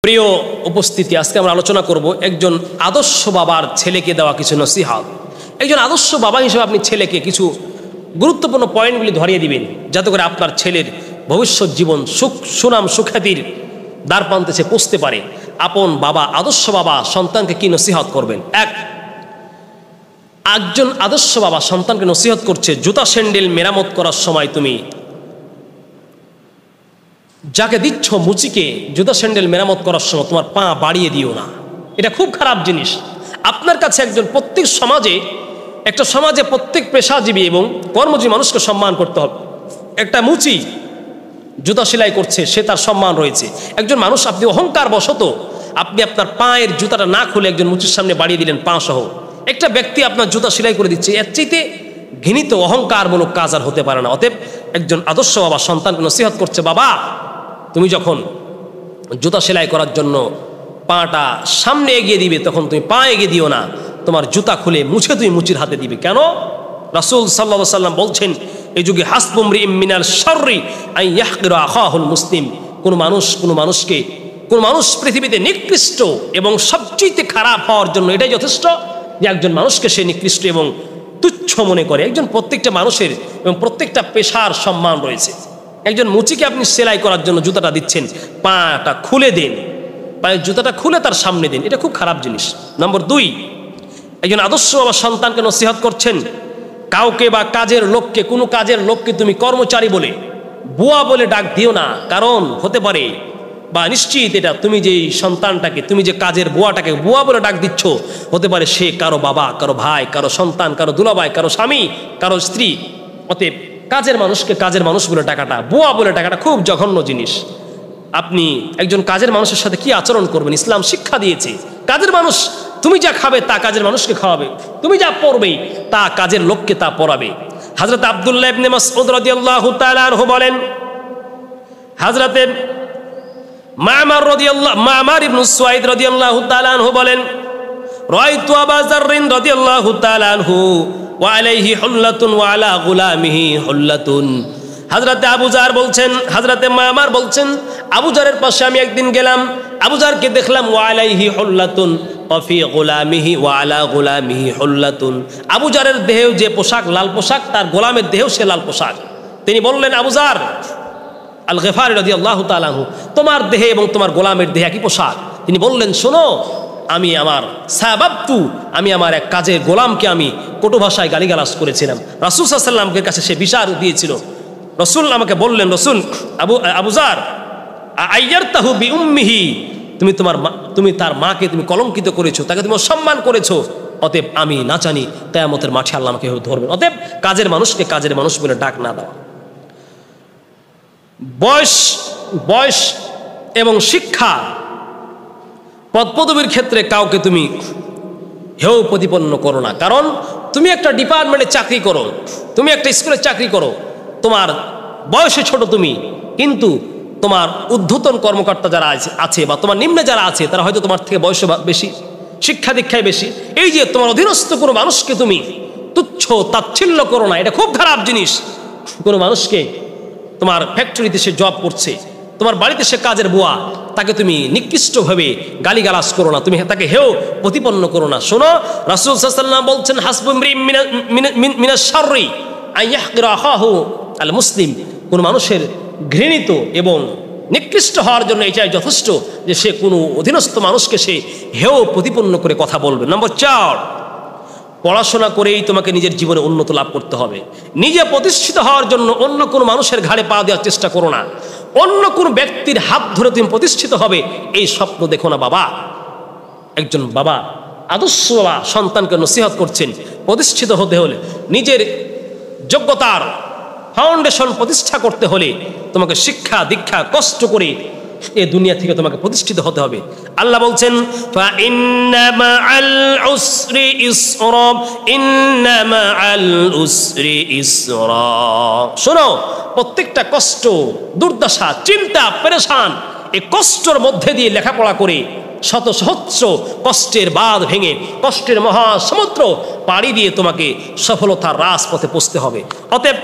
প্রিয় উপস্থিতি, আজকে আমরা আলোচনা করব একজন আদর্শ বাবার ছেলেকে দেওয়া কিছু নসিহত। একজন আদর্শ বাবা হিসেবে আপনি ছেলেকে কিছু গুরুত্বপূর্ণ পয়েন্টগুলি ধরিয়ে দিবেন, যাতে করে আপনার ছেলের ভবিষ্যৎ জীবন সুনাম সুখ্যাতির দ্বারপ্রান্তে সে পৌঁছতে পারে। আপন বাবা, আদর্শ বাবা সন্তানকে কি নসিহত করবেন? একজন আদর্শ বাবা সন্তানকে নসিহত করছে, জুতা স্যান্ডেল মেরামত করার সময় তুমি যাকে দিচ্ছ মুচিকে জুতা স্যান্ডেল মেরামত করার সময় তোমার পা বাড়িয়ে দিও না। এটা খুব খারাপ জিনিস। আপনার কাছে একজন একটা সমাজে প্রত্যেক পেশাজীবী এবং কর্মজীবী মানুষকে সম্মান করতে হবে। একটা মুচি জুতা সেলাই করছে, সে তার সম্মান রয়েছে। একজন মানুষ, আপনি অহংকার বশত আপনি আপনার পায়ের জুতাটা না খুলে একজন মুচির সামনে বাড়িয়ে দিলেন পা সহ। একটা ব্যক্তি আপনার জুতা সেলাই করে দিচ্ছে, এর চাইতে ঘৃণিত অহংকারমূলক কাজ আর হতে পারে না। অতএব একজন আদর্শ বাবা সন্তানকে নসিহত করছে, বাবা তুমি যখন জুতা সেলাই করার জন্য পাটা সামনে এগিয়ে দিবে, তখন তুমি পা এগিয়ে দিও না, তোমার জুতা খুলে মুছে তুমি মুচির হাতে দিবে। কেন? রাসূল সাল্লাল্লাহু আলাইহি ওয়াসাল্লাম বলছেন, এই যুগে হাসবুমরিইম মিনাল শাররি আন ইয়াহকিরা আখাহুল মুসলিম। কোন মানুষ পৃথিবীতে নিকৃষ্ট এবং সবচেয়ে খারাপ হওয়ার জন্য এটাই যথেষ্ট যে একজন মানুষকে সে নিকৃষ্ট এবং তুচ্ছ মনে করে। প্রত্যেকটা মানুষের এবং প্রত্যেকটা পেশার সম্মান রয়েছে। একজন মুচিকে আপনি সেলাই করার জন্য জুতাটা দিচ্ছেন, পাটা খুলে দেন, পায়ের জুতাটা খুলে তার সামনে দিন, এটা খুব খারাপ জিনিস। নম্বর 2, একজন আদর্শ বাবা সন্তানকে নসিহত করছেন, কাউকে বা কোনো কাজের লোককে তুমি কর্মচারী বলে, বুয়া বলে ডাক দিও না। কারণ হতে পারে বা নিশ্চিত এটা তুমি যে সন্তানটাকে, তুমি যে কাজের বুয়াটাকে বুয়া বলে ডাক দিচ্ছ, হতে পারে সে কারো বাবা, কারো ভাই, কারো সন্তান, কারো দুলাভাই, কারো স্বামী, কারো স্ত্রী। অতএব কাজের মানুষকে কাজের মানুষ বলে ডাকাটা, বুয়া বলে ডাকাটা খুব জঘন্য জিনিস। আপনি একজন কাজের মানুষের সাথে কি আচরণ করবেন ইসলাম শিক্ষা দিয়েছে। কাজের মানুষ, তুমি যা খাবে তা কাজের মানুষকে খাওয়াবে, তুমি যা পড়বে তা কাজের লোককে তা পড়াবে। হযরত আব্দুল্লাহ ইবনে মাসউদ রাদিয়াল্লাহু তাআলা আনহু বলেন, হযরতে মা'মার ইবনে সুয়াইদ রাদিয়াল্লাহু তাআলা আনহু বলেন, রাআইতু আবা যাররিন রাদিয়াল্লাহু তাআলা আনহু ওয়া আলাইহি হুল্লাতুন ওয়া আলা গুলামিহি হুল্লাতুন। হযরতে আবু যার বলছেন, হযরতে মা'মার বলছেন, আবু যারের পাশে আমি একদিন গেলাম, আবু যারকে দেখলাম ওয়া আলাইহি হুল্লাতুন ওয়া ফি গুলামিহি ওয়া আলা গুলামিহি হুল্লাতুন। আবু যারের দেহেও যে পোশাক লাল পোশাক, তার গোলামের দেহেও সে লাল পোশাক। তিনি বললেন, আবু যার আল গিফারি রাদিয়াল্লাহু তাআলা আনহু, তোমার দেহে এবং তোমার গোলামের দেহে একই পোশাক। তিনি বললেন, শোনো, আমি আমার এক কাজের গোলামকে আমি কটু ভাষায় গালিগালাজ করেছিলাম। রাসূল সাল্লাল্লাহু আলাইহি ওয়াসাল্লামকে কাছে সে বিচার দিয়েছিল। রাসূল আমাকে বললেন, রসুল আবু যার আইয়ারতাহু বিউম্মিহি, তুমি তার মাকে তুমি কলঙ্কিত করেছো, তাকে তুমি অসম্মান করেছো। অতএব আমি না জানি কিয়ামতের মাঠে আল্লাহ আমাকে ধরবেন। অতএব কাজের মানুষকে কাজের মানুষ বলে ডাক না দেওয়া। বয়স এবং শিক্ষা পদপদবীর ক্ষেত্রে কাউকে তুমি হেয় প্রতিপন্ন করো না। কারণ তুমি একটা ডিপার্টমেন্টে চাকরি করো, তুমি একটা স্কুলে চাকরি করো, তোমার বয়সে ছোট তুমি, কিন্তু তোমার ঊর্ধ্বতন কর্মকর্তা যারা আছে বা তোমার নিম্নে যারা আছে, তারা হয়তো তোমার থেকে বয়সে বেশি, শিক্ষা দীক্ষায় বেশি। এই যে তোমার অধীনস্থ কোনো মানুষকে তুমি তুচ্ছ তাচ্ছিল্য করো না, এটা খুব খারাপ জিনিস। কোনো মানুষকে, তোমার ফ্যাক্টরিতে সে জব করছে, তোমার বাড়িতে সে কাজের বুয়া, তাকে তুমি নিকৃষ্টভাবে গালিগালাজ করো না, তুমি তাকে হেয় প্রতিপন্ন করো না। শোনো, রাসূল সাল্লাল্লাহু আলাইহি ওয়াসাল্লাম বলছেন, হাসবুমরিইম মিনাশ শাররি আন ইয়াহকিরা আখাহু আল মুসলিম। কোন মানুষের ঘৃণিত এবং নিকৃষ্ট হওয়ার জন্য এটাই যথেষ্ট যে সে কোনো অধীনস্থ মানুষকে সে হেয় প্রতিপন্ন করে কথা বলবে। নম্বর 4, পড়াশোনা করেই তোমাকে নিজের জীবনে উন্নত লাভ করতে হবে। নিজে প্রতিষ্ঠিত হওয়ার জন্য অন্য কোনো মানুষের ঘাড়ে পা দেওয়ার চেষ্টা করো না। অন্য কোনো ব্যক্তির হাত ধরে তুমি প্রতিষ্ঠিত হবে এই স্বপ্ন দেখো না। বাবা, একজন বাবা, আদর্শ বাবা সন্তানকে নসিহত করছেন, প্রতিষ্ঠিত হতে হলে, নিজের যোগ্যতার ফাউন্ডেশন প্রতিষ্ঠা করতে হলে তোমাকে শিক্ষা দীক্ষা কষ্ট করে এ দুনিয়া থেকে তোমাকে প্রতিষ্ঠিত হতে হবে। আল্লাহ বলছেন, ফা ইন্না মাআল উসরি ইসরা, ইন্না মাআল উসরি ইসরা। শোনো, প্রত্যেকটা কষ্ট, দুর্দশা, চিন্তা, পেরেশান, এই কষ্টের মধ্যে দিয়ে লেখাপড়া করে শত সহস্র কষ্টের বাঁধ ভেঙে, কষ্টের মহাসমুদ্র পাড়ি দিয়ে তোমাকে সফলতার রাজপথে পৌঁছতে হবে। অতএব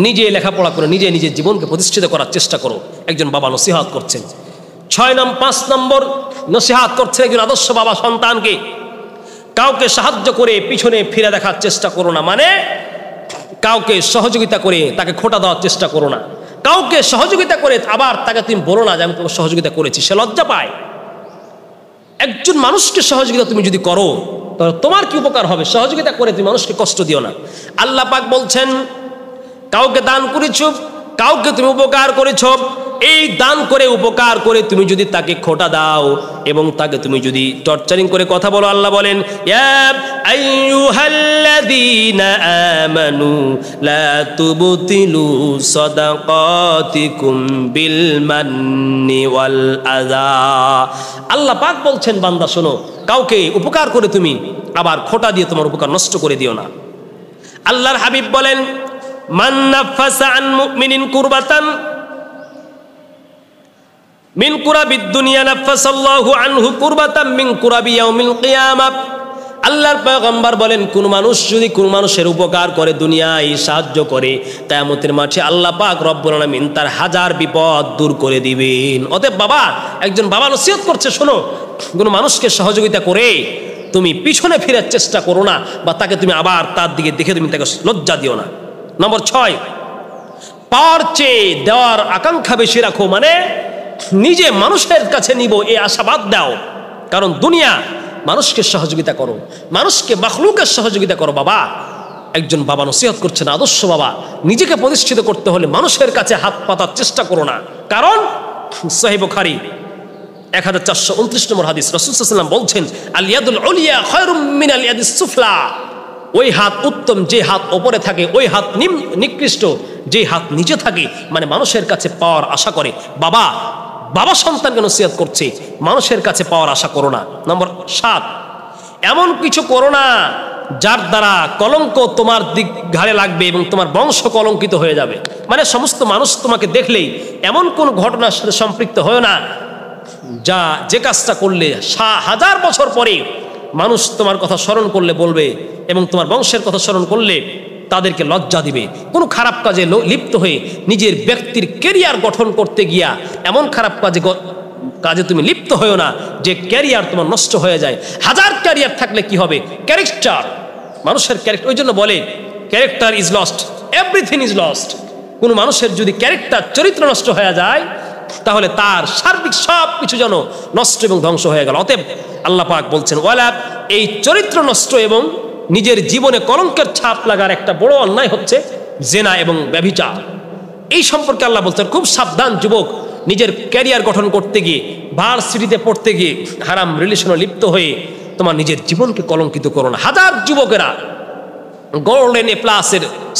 নিজে লেখাপড়া করে নিজের জীবনকে প্রতিষ্ঠিত করার চেষ্টা করো। একজন বাবা নসিহত করছেন। 5 নম্বর নসিহত করছে একজন আদর্শ বাবা সন্তানকে, কাউকে সাহায্য করে পিছনে ফিরে দেখার চেষ্টা করো না, মানে কাউকে সহযোগিতা করে তাকে খোটা দেওয়ার চেষ্টা করো না। কাউকে সহযোগিতা করে আবার তাকে তুমি বলো না যে আমি তোমাকে সহযোগিতা করেছি, সে লজ্জা পায়। একজন মানুষকে সহযোগিতা তুমি যদি করো তাহলে তোমার কি উপকার হবে? সহযোগিতা করে তুমি মানুষকে কষ্ট দিও না। আল্লাহ পাক বলছেন, কাউকে দান করেছো, কাউকে তুমি উপকার করেছ, এই দান করে উপকার করে তুমি যদি তাকে খোটা দাও এবং তাকে তুমি যদি টর্চারিং করে কথা বলো, আল্লাহ বলেন ইয়া আইয়ুহাল্লাযীনা আমানু লা তুবতিলু সাদাকাতিকুম বিল মান্নি ওয়াল আযা। আল্লাহ পাক বলছেন, বান্দা শোনো, কাউকে উপকার করে তুমি আবার খোটা দিয়ে তোমার উপকার নষ্ট করে দিও না। আল্লাহর হাবিব বলেন, মান নাফাসা আন মুমিনিন কুরবাতান মিন কুরাবিদ দুনিয়া নাফাসাল্লাহু আনহু কুরবাতাম মিন কুরাবি ইয়াউমিল কিয়ামাহ। আল্লাহর পয়গম্বর বলেন, কোন মানুষ যদি কোন মানুষের উপকার করে, দুনিয়ায় সাহায্য করে, কিয়ামতের মাঠে আল্লাহ পাক রব্বুল আলামিন তার 1000 বিপদ দূর করে দিবেন। অতএব বাবা, একজন বাবা নসিহত করছে, শোনো, কোন মানুষকে সহযোগিতা করে তুমি পিছনে ফেরার চেষ্টা করো না, বা তাকে তুমি আবার তার দিকে দেখে তুমি তাকে লজ্জা দিও না। নম্বর 6, পাওয়ার চেয়ে দেওয়ার আকাঙ্ক্ষা বেশি রাখো, মানে নিজে মানুষের কাছে নিব এই আশাবাদ দাও। কারণ দুনিয়া, মানুষকে সহযোগিতা করো, মানুষকে মাখলুকের সহযোগিতা করো। বাবা, একজন বাবা নসিহত করছেন, আদর্শ বাবা, নিজেকে প্রতিষ্ঠিত করতে হলে মানুষের কাছে হাত পাতার চেষ্টা করো না। কারণ সহিহ বুখারী 1429 নম্বর হাদিস, রাসূল সাল্লাল্লাহু আলাইহি ওয়াসাল্লাম বলছেন, আল ইয়াদুল উলিয়া খায়রুম মিনাল ইয়াদিস সুফলা। ওই হাত উত্তম যে হাত ওপরে থাকে, ওই হাত নিকৃষ্ট যে হাত নিচে থাকে, মানে মানুষের কাছে পাওয়ার আশা করে। বাবা, বাবা সন্তানকে নসিহত করছে, মানুষের কাছে পাওয়ার আশা করো না। নম্বর 7, এমন কিছু করো না যার দ্বারা কলঙ্ক তোমার দিক ঘাড়ে লাগবে এবং তোমার বংশ কলঙ্কিত হয়ে যাবে। মানে সমস্ত মানুষ তোমাকে দেখলেই এমন কোন ঘটনার সাথে সম্পৃক্ত হয় না যে কাজটা করলে 1000 বছর পরে মানুষ তোমার কথা স্মরণ করলে বলবে এবং তোমার বংশের কথা স্মরণ করলে তাদেরকে লজ্জা দিবে। কোনো খারাপ কাজে লিপ্ত হয়ে নিজের ব্যক্তির ক্যারিয়ার গঠন করতে গিয়া এমন খারাপ কাজে তুমি লিপ্ত হয়েও না যে ক্যারিয়ার তোমার নষ্ট হয়ে যায়। 1000 ক্যারিয়ার থাকলে কি হবে? ক্যারেক্টার, মানুষের ক্যারেক্টার, ওই জন্য বলে character is lost, everything is lost. কোনো মানুষের যদি ক্যারেক্টার, চরিত্র নষ্ট হয়ে যায়, তাহলে তার সার্বিক সব কিছু যেন নষ্ট এবং ধ্বংস হয়ে গেল। অতএব আল্লাহ পাক বলছেন, ওয়ালা, এই চরিত্র নষ্ট এবং নিজের জীবনে কলঙ্কের ছাপ লাগার একটা বড় অন্যায় হচ্ছে জেনা এবং ব্যভিচার। এই সম্পর্কে আল্লাহ বলছেন, খুব সাবধান যুবক, নিজের ক্যারিয়ার গঠন করতে গিয়ে, ভার্সিটিতে পড়তে গিয়ে হারাম রিলেশনে লিপ্ত হয়ে তোমার নিজের জীবনকে কলঙ্কিত করো না। 1000 যুবকেরা গোল্ডেন A+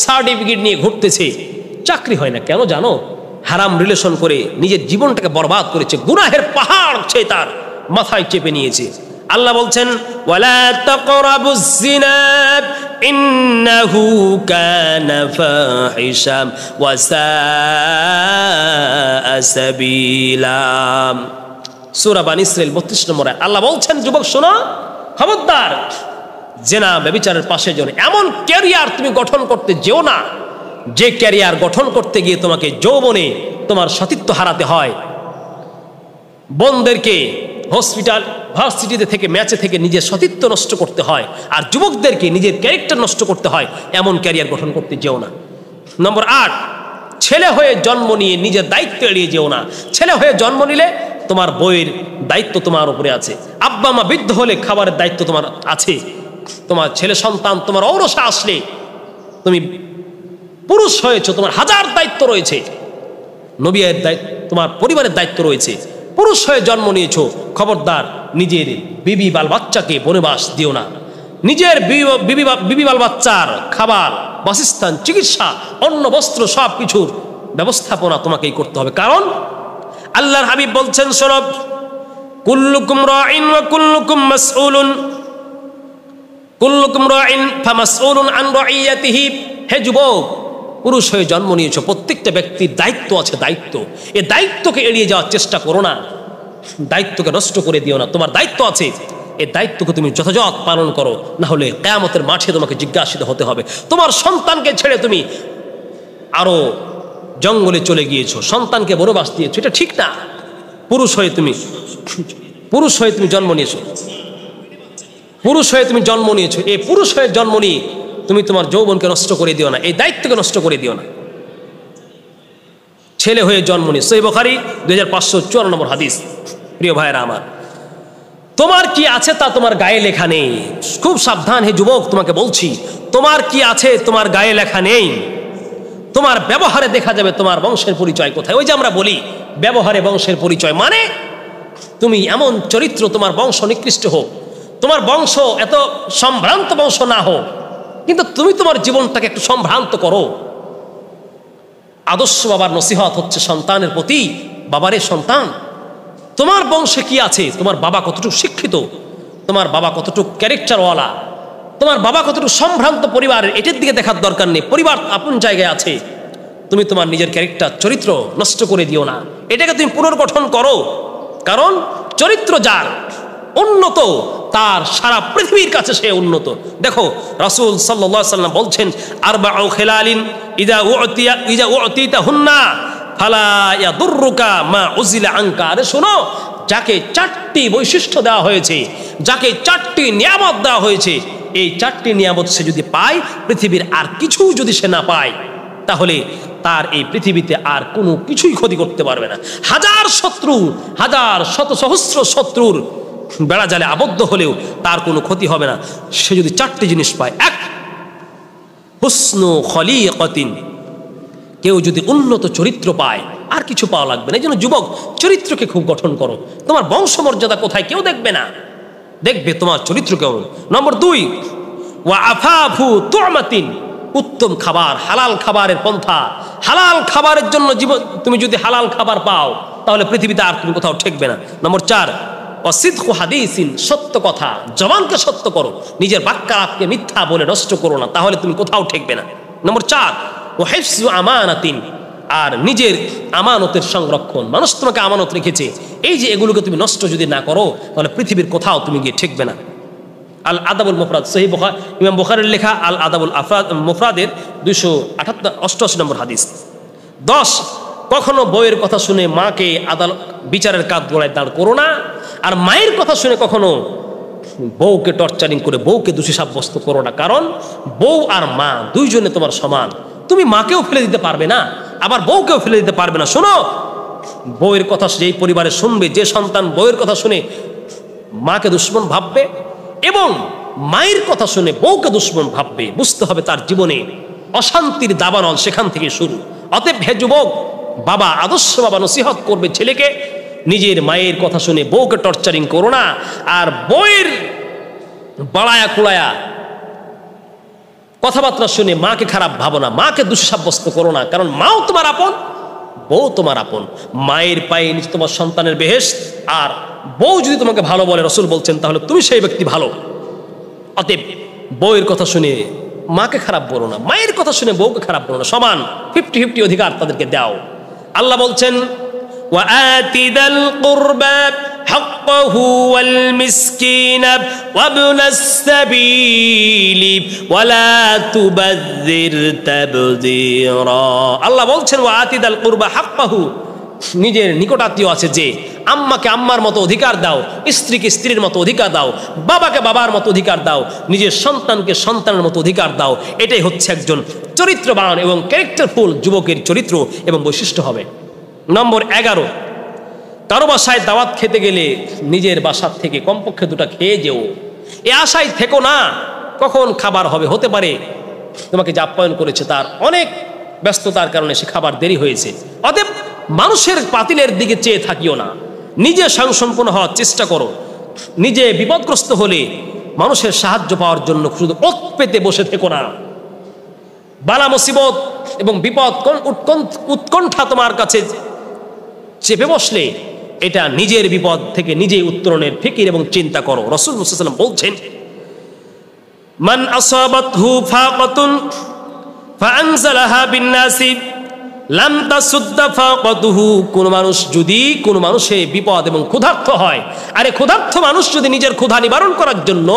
সার্টিফিকেট নিয়ে ঘুরতেছে, চাকরি হয় না কেন জানো? হারাম রিলেশন করে নিজের জীবনটাকে বরবাদ করেছে, গুনাহের পাহাড় সে তার মাথায় চেপে নিয়েছে। আল্লাহ বলছেন, ওয়ালা তাকরাবুজ জিনা ইন্নাহু কানা ফাহিশাম ওয়া সাআ সাবিলা। সূরা বানী ইসরাঈল 32 নম্বর আয়াত। আল্লাহ বলছেন, যুবক শোনো, খবরদার, জেনা ব্যভিচারের পাশে যেন এমন ক্যারিয়ার তুমি গঠন করতে যেও না যে ক্যারিয়ার গঠন করতে গিয়ে তোমাকে যৌবনে তোমার সতীত্ব হারাতে হয়। বোনদেরকে হসপিটাল, ভার্সিটিতে থেকে, ম্যাচে থেকে নিজের সতীত্ব নষ্ট করতে হয়, আর যুবকদেরকে নিজের ক্যারেক্টার নষ্ট করতে হয়। এমন ক্যারিয়ার গঠন করতে যেও না। নম্বর 8, ছেলে হয়ে জন্ম নিয়ে নিজের দায়িত্ব এড়িয়ে যেও না। ছেলে হয়ে জন্ম নিলে তোমার বইয়ের দায়িত্ব তোমার উপরে আছে, আব্বা মা বৃদ্ধ হলে খাবারের দায়িত্ব তোমার আছে, তোমার ছেলে সন্তান তোমার ঔরসে আসলে তুমি পুরুষ হয়েছো, তোমার 1000 দায়িত্ব রয়েছে। নবীর দায়িত্ব, তোমার পরিবারের দায়িত্ব রয়েছে। পুরুষ হয়ে জন্ম নিয়েছো, খবরদার নিজের বিবি বাল বাচ্চাকে বনবাস দিও না। নিজের বিবি বাল বাচ্চার খাবার, বাসস্থান, চিকিৎসা, অন্ন, বস্ত্র সব কিছুর ব্যবস্থাপনা তোমাকেই করতে হবে। কারণ আল্লাহর হাবিব বলছেন, শোনো, কুল্লুকুম রাইন ওয়া কুল্লুকুম মাসউলুন, কুল্লুকুম রাইন ফামাসউলুন আন রাইয়াতিহি। হে যুবক, পুরুষ হয়ে জন্ম নিয়েছো, প্রত্যেকটা ব্যক্তির দায়িত্ব আছে, দায়িত্ব। এই দায়িত্বকে এড়িয়ে যাওয়ার চেষ্টা করো না, দায়িত্বকে নষ্ট করে দিও না। তোমার দায়িত্ব আছে, এই দায়িত্বকে তুমি যথাযথ পালন করো, না হলে কিয়ামতের মাঠে তোমাকে জিজ্ঞাসিত হতে হবে। তোমার সন্তানকে ছেড়ে তুমি আরো জঙ্গলে চলে গিয়েছো, সন্তানকে বনবাস দিয়েছো, এটা ঠিক না। পুরুষ হয়ে তুমি জন্ম নিয়েছো, পুরুষ হয়ে তুমি জন্ম নিয়েছো। এই পুরুষ হয়ে জন্ম নিয়ে তুমি তোমার যৌবনকে নষ্ট করে দিও না, এই দায়িত্বকে নষ্ট করে দিও না। ছেলে হয়ে জন্ম নিয়ে, সহিহ বুখারী 2554 নম্বর হাদিস। প্রিয় ভাইয়েরা আমার, তোমার কি আছে তা তোমার গায়ে লেখা নেই। খুব সাবধান হে যুবক, তোমাকে বলছি, তোমার কি আছে তোমার গায়ে লেখা নেই। তোমার ব্যবহারে দেখা যাবে তোমার বংশের পরিচয় কোথায়। ওই যে আমরা বলি ব্যবহারে বংশের পরিচয়, মানে তুমি এমন চরিত্র, তোমার বংশ নিকৃষ্ট হোক, তোমার বংশ এত সম্ভ্রান্ত বংশ না হোক, কিন্তু তুমি তোমার জীবনটাকে একটু সম্ভ্রান্ত করো। আদর্শ বাবার নসিহত হচ্ছে সন্তানের প্রতি, বাবারে সন্তান, তোমার বংশে কি আছে, তোমার বাবা কতটুকু শিক্ষিত, তোমার বাবা কতটুকু ক্যারেক্টারওয়ালা, তোমার বাবা কতটুকু সম্ভ্রান্ত পরিবারের, এটার দিকে দেখার দরকার নেই। পরিবার আপন জায়গায় আছে, তুমি তোমার নিজের ক্যারেক্টার চরিত্র নষ্ট করে দিও না, এটাকে তুমি পুনর্গঠন করো। কারণ চরিত্র যার উন্নত, তার সারা পৃথিবীর কাছে সে উন্নত। দেখো রাসূল সাল্লাল্লাহু আলাইহি ওয়াসাল্লাম বলছেন, আরবাউ খিলালিন ইযা উতিতাহুন্না ফালা ইয়াদুররুকা মা উযিলা আনকা। আরে শোনো, যাকে 4টি বৈশিষ্ট্য দেওয়া হয়েছে, যাকে 4টি নিয়ামত দেওয়া হয়েছে, এই 4টি নিয়ামত সে যদি পায়, পৃথিবীর আর কিছু যদি সে না পায়, তাহলে তার এই পৃথিবীতে আর কোনো কিছুই ক্ষতি করতে পারবে না। হাজার শত্রু, হাজার শত সহস্র শত্রুর বেড়া জালে আবদ্ধ হলেও তার কোনো ক্ষতি হবে না, সে যদি 4টি জিনিস পায়। এক, হুসনু খলিকাতিন, কেউ যদি উন্নত চরিত্র পায়, আর কিছু পাওয়া লাগবে না। এই জন্য যুবক, চরিত্রকে খুব গঠন করো। তোমার বংশমর্যাদা কোথায় কেউ দেখবে না, দেখবে তোমার চরিত্র কেমন। নম্বর 2, ওয়া আফাফু তুমাতিন, উত্তম খাবার, হালাল খাবারের পন্থা, হালাল খাবারের জন্য জীবন, তুমি যদি হালাল খাবার পাও তাহলে পৃথিবীতে আর তুমি কোথাও ঠেকবে না। নম্বর 4, অসিদকু হাদিসিন, সত্য কথা, জবানকে সত্য করো, নিজের বাক্যালাপকে মিথ্যা বলে নষ্ট করো না, তাহলে তুমি কোথাও ঠেকবে না। নম্বর 4, ও হিফযু আমানাতিন, আর নিজের আমানতের সংরক্ষণ। মানুষ তোমাকে আমানত রেখেছে, এই যে এগুলোকে তুমি নষ্ট যদি না করো, তাহলে পৃথিবীর কোথাও তুমি গিয়ে ঠেকবে না। আল আদাবুল মুফরাদ, সহিহ বুখারী, ইমাম বুখারীর লেখা আল আদাবুল মুফরাদের 288 নম্বর হাদিস। 10, কখনো বউয়ের কথা শুনে মাকে আদালত বিচারের কাঠগড়ায় দাঁড় করো না, আর মায়ের কথা শুনে কখনো বউকে টর্চারিং করে বউকে দোষী সাব্যস্ত করো না। কারণ বউ আর মা দুইজনে তোমার সমান, তুমি মাকেও ফেলে দিতে পারবে না, আবার বউকেও ফেলে দিতে পারবে না। শোনো, বউয়ের কথা যেই পরিবারে শুনবে, যে সন্তান বউয়ের কথা শুনে মাকে দুশ্মন ভাববে এবং মায়ের কথা শুনে বউকে দুশ্মন ভাববে, বুঝতে হবে তার জীবনে অশান্তির দাবানল সেখান থেকে শুরু। অতএব হে যুবক, বাবা, আদর্শ বাবা নসিহত করবে ছেলেকে, নিজের মায়ের কথা শুনে বউকে টর্চারিং করো না, আর বউয়ের বাড়ায়া কুড়ায়া কথাবার্তা শুনে মাকে খারাপ ভাবো না, মাকে দোষী সাব্যস্ত করো না। কারণ মাও তোমার আপন, বউ তোমার আপন। মায়ের পায়ে নিচে তোমার সন্তানের বেহেশত, আর বউ যদি তোমাকে ভালো বলে, রাসূল বলছেন, তাহলে তুমি সেই ব্যক্তি ভালো। অতএব বউয়ের কথা শুনে মাকে খারাপ বলো না, মায়ের কথা শুনে বউকে খারাপ বলো না, সমান 50-50 অধিকার তাদেরকে দাও। আল্লাহ বলছেন, ওয়া আতিদাল কুরবা হাক্কাহু ওয়াল মিসকিনা ওয়া ইবনাস সাবিলি ওয়া লা তুবাযযির তাবযীরা। আল্লাহ বলছেন, ওয়া আতিদাল কুরবা হাক্কাহু, নিজের নিকটাত্মীয় আছে যে, আম্মাকে আম্মার মতো অধিকার দাও, স্ত্রীকে স্ত্রীর মতো অধিকার দাও, বাবাকে বাবার মতো অধিকার দাও, নিজের সন্তানকে সন্তানের মতো অধিকার দাও। এটাই হচ্ছে একজন চরিত্রবান এবং ক্যারেক্টারফুল যুবকের চরিত্র এবং বৈশিষ্ট্য হবে। নম্বর 11, কারো বাসায় দাওয়াত খেতে গেলে নিজের বাসার থেকে কমপক্ষে 2টা খেয়ে যেও। এ আশায় থেকো না কখন খাবার হবে, হতে পারে তোমাকে যে আপ্যায়ন করেছে তার অনেক ব্যস্ততার কারণে সে খাবার দেরি হয়েছে। অতএব মানুষের পাতিলের দিকে চেয়ে থাকিও না, নিজে স্বয়ংসম্পূর্ণ হওয়ার চেষ্টা করো। নিজে বিপদগ্রস্ত হলে মানুষের সাহায্য পাওয়ার জন্য শুধু ওত পেতে বসে থেকো না। বালা মুসিবত এবং বিপদ উৎকণ্ঠা তোমার কাছে চেপে বসলে এটা নিজের বিপদ থেকে নিজেই উত্তরণের ফিকির এবং চিন্তা করো। রাসূল সাল্লাল্লাহু আলাইহি ওয়াসাল্লাম বলছেন, মান আসাবাতহু ফাকাতুন ফাআনজালাহা বিন-নাসি লাম তাসুদ্দা ফাকাতুহু। কোন মানুষ যদি, কোন মানুষে বিপদ এবং ক্ষুধার্ত হয়, আরে ক্ষুধার্ত মানুষ যদি নিজের ক্ষুধা নিবারণ করার জন্য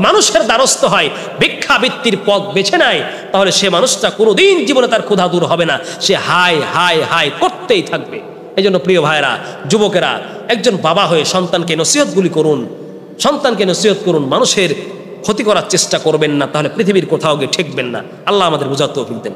মানুষের দ্বারস্থ হয়, ভিক্ষাবৃত্তির পথ বেছে নেয়, তাহলে সে মানুষটা কোনোদিন জীবনে তার ক্ষুধা দূর হবে না, সে হায় হায় হায় করতেই থাকবে। এই জন্য প্রিয় ভাইরা, যুবকেরা, একজন বাবা হয়ে সন্তানকে নসিহতগুলি করুন, সন্তানকে নসিহত করুন, মানুষের ক্ষতি করার চেষ্টা করবেন না, তাহলে পৃথিবীর কোথাও গিয়ে ঠেকবেন না। আল্লাহ আমাদের বুঝার তৌফিক দেন।